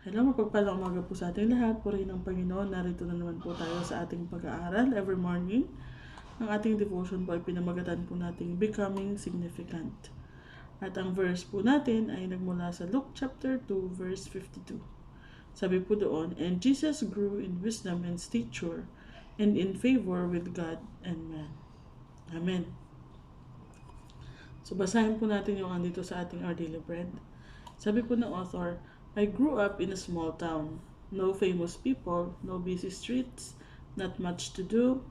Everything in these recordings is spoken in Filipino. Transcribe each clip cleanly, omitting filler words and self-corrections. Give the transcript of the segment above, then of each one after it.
Hello, mapagpalang umaga po sa ating lahat. Purihin ng Panginoon. Narito na naman po tayo sa ating pag-aaral every morning. Ang ating devotion po ay pinamagatan po nating Becoming Significant. At ang verse po natin ay nagmula sa Luke chapter 2 verse 52. Sabi po doon, "And Jesus grew in wisdom and stature and in favor with God and man." Amen. So basahin po natin yung andito sa ating Our Daily Bread. Sabi po ng author, "I grew up in a small town. No famous people, no busy streets, not much to do.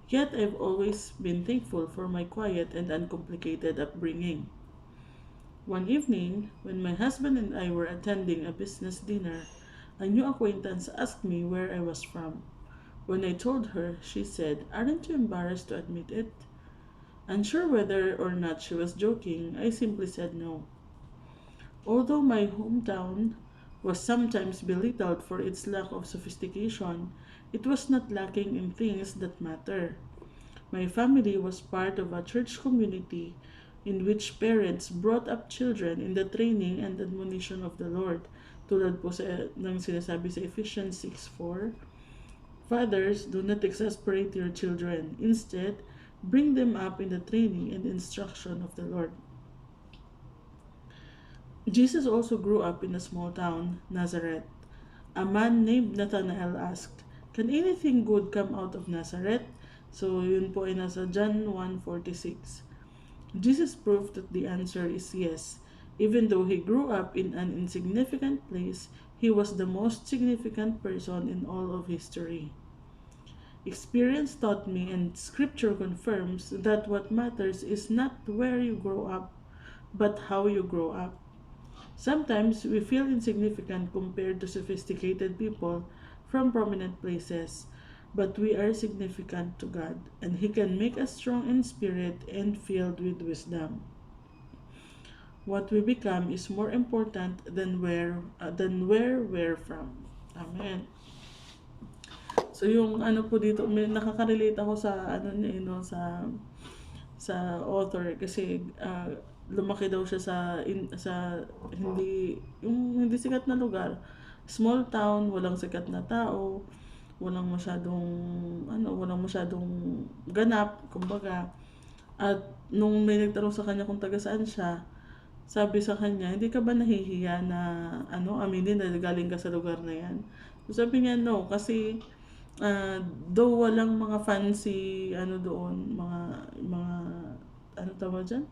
Yet I've always been thankful for my quiet and uncomplicated upbringing. One evening, when my husband and I were attending a business dinner, a new acquaintance asked me where I was from. When I told her, she said, 'Aren't you embarrassed to admit it?' Unsure whether or not she was joking, I simply said no. Although my hometown was sometimes belittled for its lack of sophistication, it was not lacking in things that matter. My family was part of a church community in which parents brought up children in the training and admonition of the Lord. Tulad po ng sinasabi sa Ephesians 6:4, "Fathers, do not exasperate your children. Instead, bring them up in the training and instruction of the Lord." Jesus also grew up in a small town, Nazareth. A man named Nathanael asked, "Can anything good come out of Nazareth?" So, yun po ay nasa John 1:46. Jesus proved that the answer is yes. Even though he grew up in an insignificant place, he was the most significant person in all of history. Experience taught me, and scripture confirms, that what matters is not where you grow up, but how you grow up. Sometimes we feel insignificant compared to sophisticated people from prominent places, but we are significant to God, and He can make us strong in spirit and filled with wisdom. What we become is more important than where we're from. Amen. So yung ano po dito, may nakaka-relate ako sa ano niya, sa author kasi lumaki daw siya sa hindi sikat na lugar, small town, walang sikat na tao, walang masyadong ganap, kumbaga. At nung may nagtanong sa kanya kung taga saan siya, sabi sa kanya, "Hindi ka ba nahihiya na aminin na galing ka sa lugar na yan?" So sabi niya, "No, kasi though walang mga fancy doon, mga ano tawag dyan?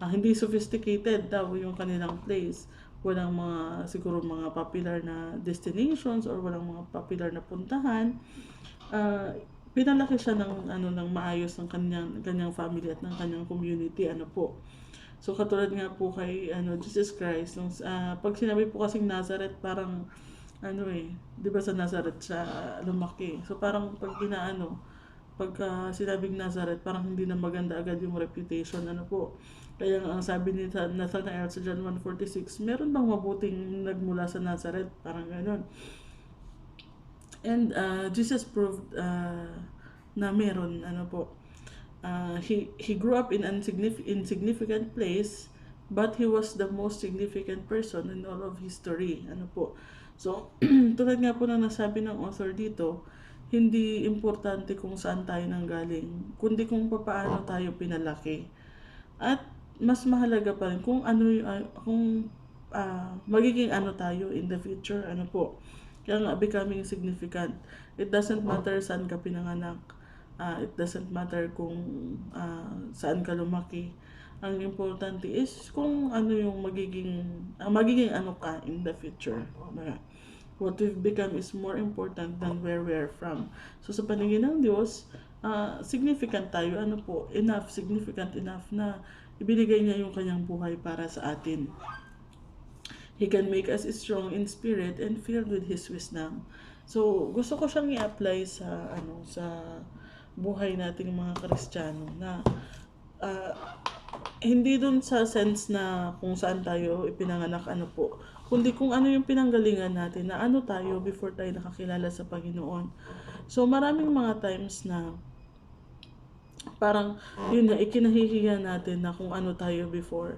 Hindi sophisticated daw yung kanilang place. Walang siguro mga popular na destinations or walang mga popular na puntahan. Pinalaki siya ng maayos ng kanyang family at ng kanyang community, po. So katulad nga po kay Jesus Christ, pag sinabi po kasing Nazareth, parang 'di ba sa Nazareth siya lumaki. So parang pagka sinabing Nazareth, parang hindi na maganda agad yung reputation, po. Kaya ang sabi ni Nathanael sa John 1:46, "Meron bang mabuting nagmula sa Nazareth?" Parang gano'n. And Jesus proved na meron, po. He grew up in an insignificant place, but he was the most significant person in all of history, po. So, tulad nga po na nasabi ng author dito, hindi importante kung saan tayo nanggaling, kundi kung paano tayo pinalaki. At mas mahalaga pa rin kung magiging tayo in the future, po. Kaya nga, becoming significant. It doesn't matter saan ka pinanganak. It doesn't matter kung saan ka lumaki. Ang importante is kung ano yung magiging ka in the future. What we've become is more important than where we're from. So sa paningin ng Diyos, significant tayo, significant enough na ibinigay niya yung kanyang buhay para sa atin. He can make us strong in spirit and filled with His wisdom. So gusto ko siyang i-apply sa buhay nating mga Kristiyano na hindi dun sa sense na kung saan tayo ipinanganak, po, kundi kung ano yung pinanggalingan natin, na tayo before tayo nakakilala sa Panginoon. So maraming mga times na parang yun na ikinahihiya natin na kung ano tayo before.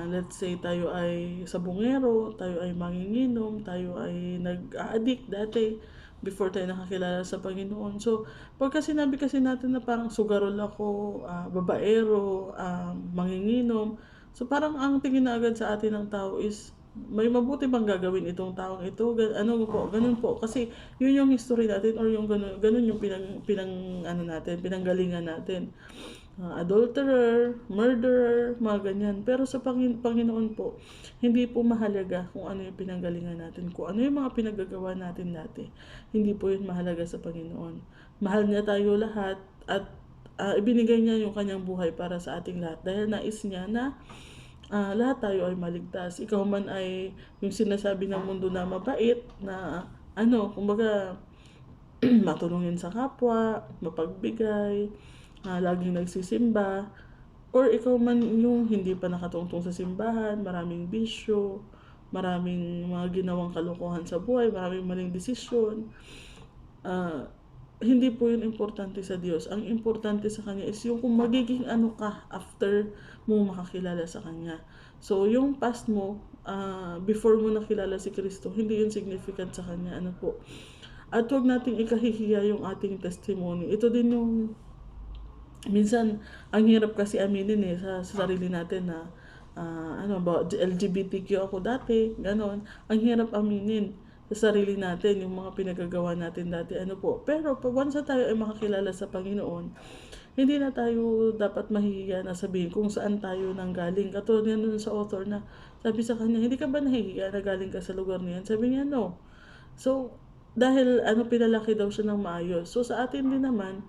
let's say tayo ay sabungero, tayo ay manginginom, tayo ay nag-addict dati before tayo nakakilala sa Panginoon. So, pagka sinabi kasi natin na parang sugarol ako, babaero, manginginom, so parang ang tingin na agad sa atin ng tao is, may mabuti bang gagawin itong taong ito? Ano po, ganun po. Kasi yun yung history natin or yung ganun yung ano natin, pinanggalingan natin. Adulterer, murderer, mga ganyan. Pero sa Panginoon po, hindi po mahalaga kung ano yung pinanggalingan natin, kung ano yung mga pinagagawa natin dati. Hindi po yun mahalaga sa Panginoon. Mahal niya tayo lahat at ibinigay niya yung kanyang buhay para sa ating lahat dahil nais niya na lahat tayo ay maligtas. Ikaw man ay yung sinasabi ng mundo na mabait, na kumbaga, matulungin sa kapwa, mapagbigay, laging nagsisimba, or ikaw man yung hindi pa nakatungtong sa simbahan, maraming bisyo, maraming mga ginawang kalokohan sa buhay, maraming maling desisyon. Hindi po yun importante sa Diyos. Ang importante sa Kanya is yung kung magiging ano ka after mo makakilala sa Kanya. So, yung past mo, before mo nakilala si Kristo, hindi yun significant sa Kanya. Ano po? At huwag nating ikahihiya yung ating testimony. Ito din yung minsan, ang hirap kasi aminin sa sarili natin na LGBTQ ako dati, ganon. Ang hirap aminin sa sarili natin yung mga pinagagawa natin dati, Pero pag once na tayo ay makakilala sa Panginoon, hindi na tayo dapat mahihiya na sabihin kung saan tayo nanggaling. Katulad nga nun sa author na sabi sa kanya, hindi ka ba nahihiya na galing ka sa lugar niyan? Sabi niya, no. So, dahil pinalaki daw siya ng maayos. So, sa atin din naman,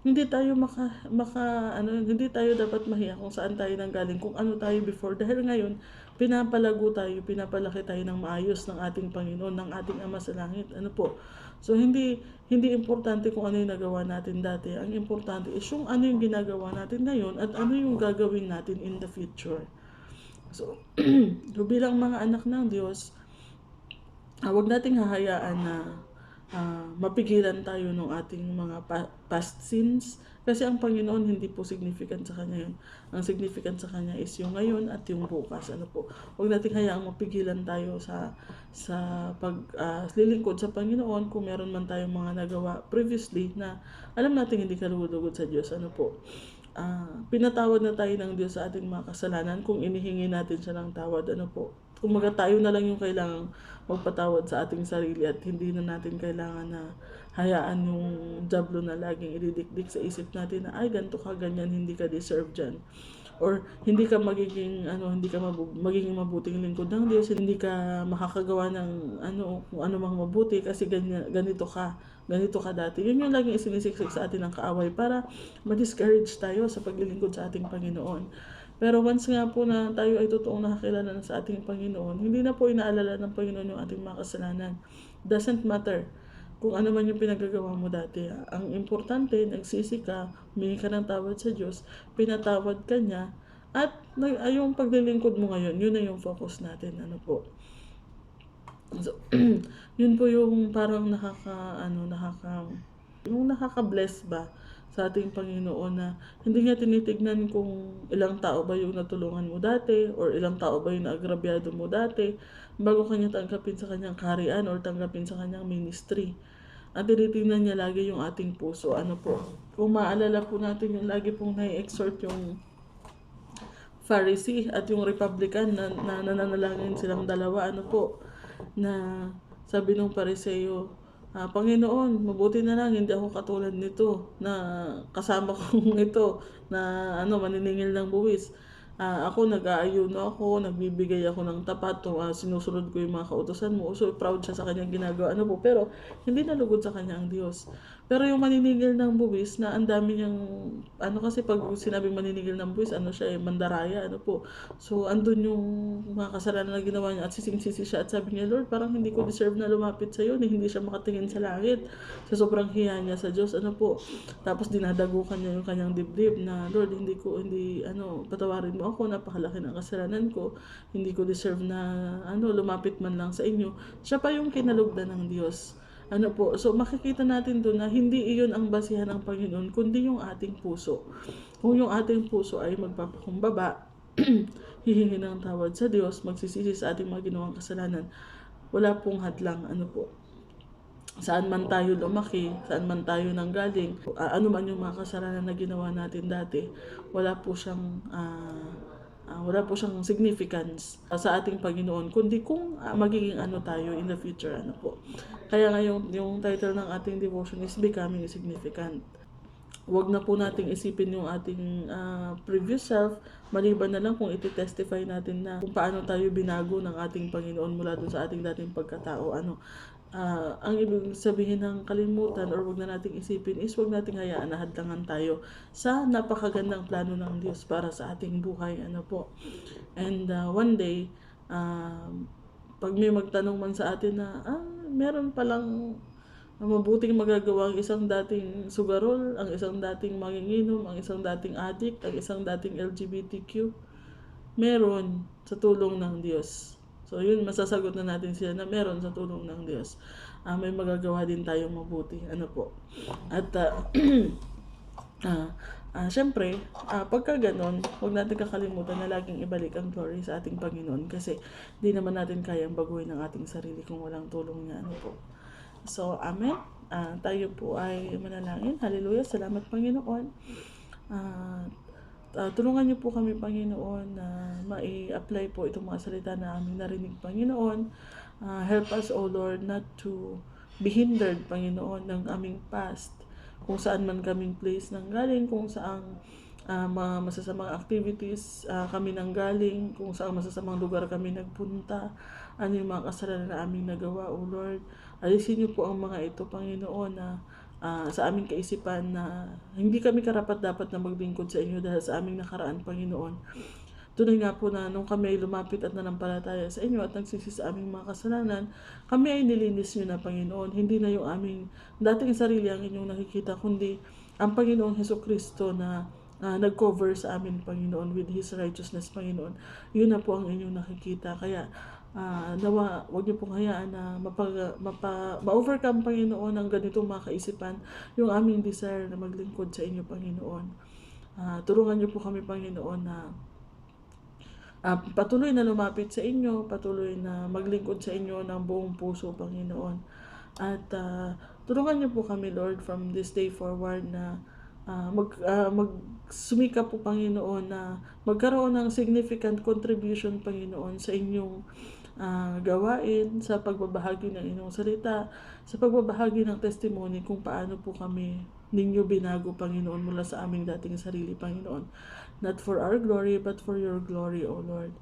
hindi tayo hindi tayo dapat mahiya kung saan tayo nanggaling, kung ano tayo before. Dahil ngayon, pinapalaki tayo ng maayos ng ating Panginoon, ng ating Ama sa Langit. So, hindi importante kung ano yung nagawa natin dati. Ang importante is yung ano yung ginagawa natin ngayon at ano yung gagawin natin in the future. So, bilang mga anak ng Diyos, huwag nating hahayaan na mapigilan tayo ng ating mga past sins. Kasi ang Panginoon hindi po significant sa Kanya yun. Ang significant sa Kanya is yung ngayon at yung bukas. Huwag nating hayaang mapigilan tayo sa paglilingkod sa Panginoon kung meron man tayong mga nagawa previously na alam natin hindi kalugod sa Diyos. Pinatawad na tayo ng Diyos sa ating mga kasalanan kung inihingi natin siya ng tawad. Kumaga tayo na lang yung kailangang magpatawad sa ating sarili at hindi na natin kailangan na hayaan yung jablo na laging ididikdik sa isip natin na ay ganito ka, ganyan, hindi ka deserve dyan. Or hindi ka magiging magiging mabuting lingkod ng Diyos, hindi ka makakagawa ng kung ano mang mabuti kasi ganito ka dati. Yun yung laging isinisiksik sa atin ng kaaway para ma-discourage tayo sa paglilingkod sa ating Panginoon. Pero once nga po na tayo ay totoong nakakilala na sa ating Panginoon, hindi na po inaalala ng Panginoon yung ating mga kasalanan. Doesn't matter kung ano man yung pinagagawa mo dati. Ang importante, nagsisi ka, humingi ka ng tawad sa Diyos, pinatawad ka niya, at yung paglilingkod mo ngayon, yun na yung focus natin. So, yun po yung parang nakaka-bless ba sa ating Panginoon na hindi niya tinitignan kung ilang tao ba yung natulungan mo dati or ilang tao ba yung naagrabyado mo dati bago kanya tanggapin sa kanyang kaharian or tanggapin sa kanyang ministry. At tinitignan niya lagi yung ating puso. Kung maalala po natin yung lagi pong nai-exhort yung Pharisee at yung Republican na nananalangin silang dalawa, na sabi ng Pariseo, Panginoon, mabuti na lang hindi ako katulad nito na kasama kong ito na maniningil ng buwis. Ako nag-aayuno ako, nagbibigay ako ng tapat, sinusunod ko yung mga kautosan mo. So proud siya sa kanyang ginagawa. Pero hindi nalugod sa kanya ang Diyos. Pero yung maniningil ng buwis na ang dami niyang kasi pag sinabing maniningil ng buwis, siya mandaraya, So andun yung mga kasalanan na ginawa niya at sising-sisi siya at sabi niya, Lord, parang hindi ko deserve na lumapit sa iyo, hindi siya makatingin sa langit. Sa sobrang hiya niya sa Diyos, Tapos dinadagukan niya yung kanyang dibdib na, Lord, patawarin mo ako, napakalaki ng kasalanan ko, hindi ko deserve na lumapit man lang sa inyo. Siya pa yung kinalugdan ng Diyos. So makikita natin doon na hindi iyon ang basihan ng Panginoon, kundi yung ating puso. Kung yung ating puso ay magpapakumbaba, hihingi ng tawad sa Diyos, magsisisi sa ating mga ginawang kasalanan, wala pong hadlang, ano po, saan man tayo lumaki, saan man tayo nanggaling, ano man yung mga kasalanan na ginawa natin dati, wala po siyang wala po siyang significance sa ating Panginoon, kundi kung magiging ano tayo in the future, ano po. Kaya ngayon, yung title ng ating devotion is Becoming Significant. Huwag na po nating isipin yung ating previous self, maliban na lang kung iti-testify natin na kung paano tayo binago ng ating Panginoon mula dun sa ating dating pagkatao. Ang ibig sabihin ng kalimutan or huwag na nating isipin is huwag nating hayaan na hadlangan tayo sa napakagandang plano ng Diyos para sa ating buhay, ano po. And one day, pag may magtanong man sa atin na meron palang mabuting magagawa ang isang dating sugarol, ang isang dating manginginom, ang isang dating addict, ang isang dating LGBTQ, meron sa tulong ng Diyos. So yun, masasagot na natin sila na meron sa tulong ng Diyos. May magagawa din tayong mabuti. Ano po. At syempre, pagka ganon, huwag natin kakalimutan na laging ibalik ang glory sa ating Panginoon kasi di naman natin kayang baguhin ang ating sarili kung walang tulong niya. Ano po. So, amen. Tayo po ay manalangin. Hallelujah. Salamat, Panginoon. Tulungan niyo po kami, Panginoon, na mai-apply po itong mga salita na aming narinig, Panginoon. Help us, O Lord, not to be hindered, Panginoon, ng aming past. Kung saan man kaming place nang galing, kung saan mga masasamang activities kami nang galing, kung saan masasamang lugar kami nagpunta, ano yung mga kasalanan na aming nagawa, O Lord. Alisin niyo po ang mga ito, Panginoon, na sa aming kaisipan na hindi kami karapat-dapat na maglingkod sa inyo dahil sa aming nakaraan, Panginoon. Tunay nga po na nung kami ay lumapit at nanampalataya sa inyo at nagsisi sa aming mga kasalanan, kami ay nilinis nyo na, Panginoon. Hindi na yung aming dating sarili ang inyong nakikita, kundi ang Panginoong Hesukristo na nag-cover sa amin, Panginoon, with His righteousness, Panginoon. Yun na po ang inyong nakikita. Kaya, nawa, huwag niyo pong hayaan na ma-overcome, Panginoon, ang ganitong mga kaisipan, yung aming desire na maglingkod sa inyo, Panginoon. Tulungan niyo po kami, Panginoon, na patuloy na lumapit sa inyo, patuloy na maglingkod sa inyo ng buong puso, Panginoon. At tulungan niyo po kami, Lord, from this day forward na magsumika po, Panginoon, na magkaroon ng significant contribution, Panginoon, sa inyong gawain, sa pagbabahagi ng inyong salita, sa pagbabahagi ng testimony kung paano po kami ninyo binago, Panginoon, mula sa aming dating sarili, Panginoon. Not for our glory, but for your glory, O Lord.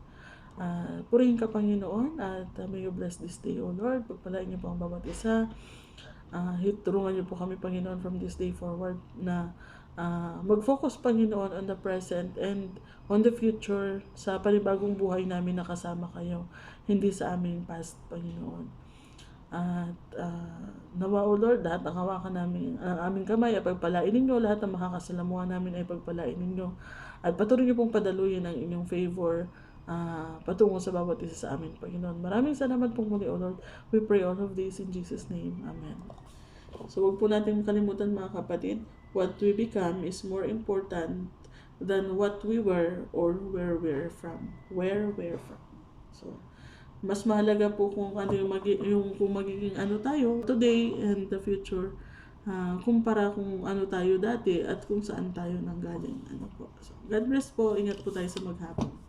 Purihin ka, Panginoon, at may you bless this day, O Lord. Pagpalain niyo po ang bawat isa. Tulungan niyo po kami, Panginoon, from this day forward na mag-focus, Panginoon, on the present and on the future sa panibagong buhay namin na kasama kayo, hindi sa aming past, Panginoon. At nawa, O Lord, lahat ng hawakan namin, ang aming kamay ay pagpalain ninyo, lahat ng makakasalamuhan namin ay pagpalain ninyo. At patuloy niyo pong padaluyin ang inyong favor patungo sa bawat isa sa amin, Panginoon. Maraming salamat pong muli, O Lord. We pray all of this in Jesus' name. Amen. So, huwag po natin kalimutan, mga kapatid, what we become is more important than what we were or where we're from. Where we're from. So, mas mahalaga po kung ano kung magiging ano tayo today and the future, kumpara kung ano tayo dati at kung saan tayo nanggaling. Ano po. So, God bless po. Ingat po tayo sa maghapon.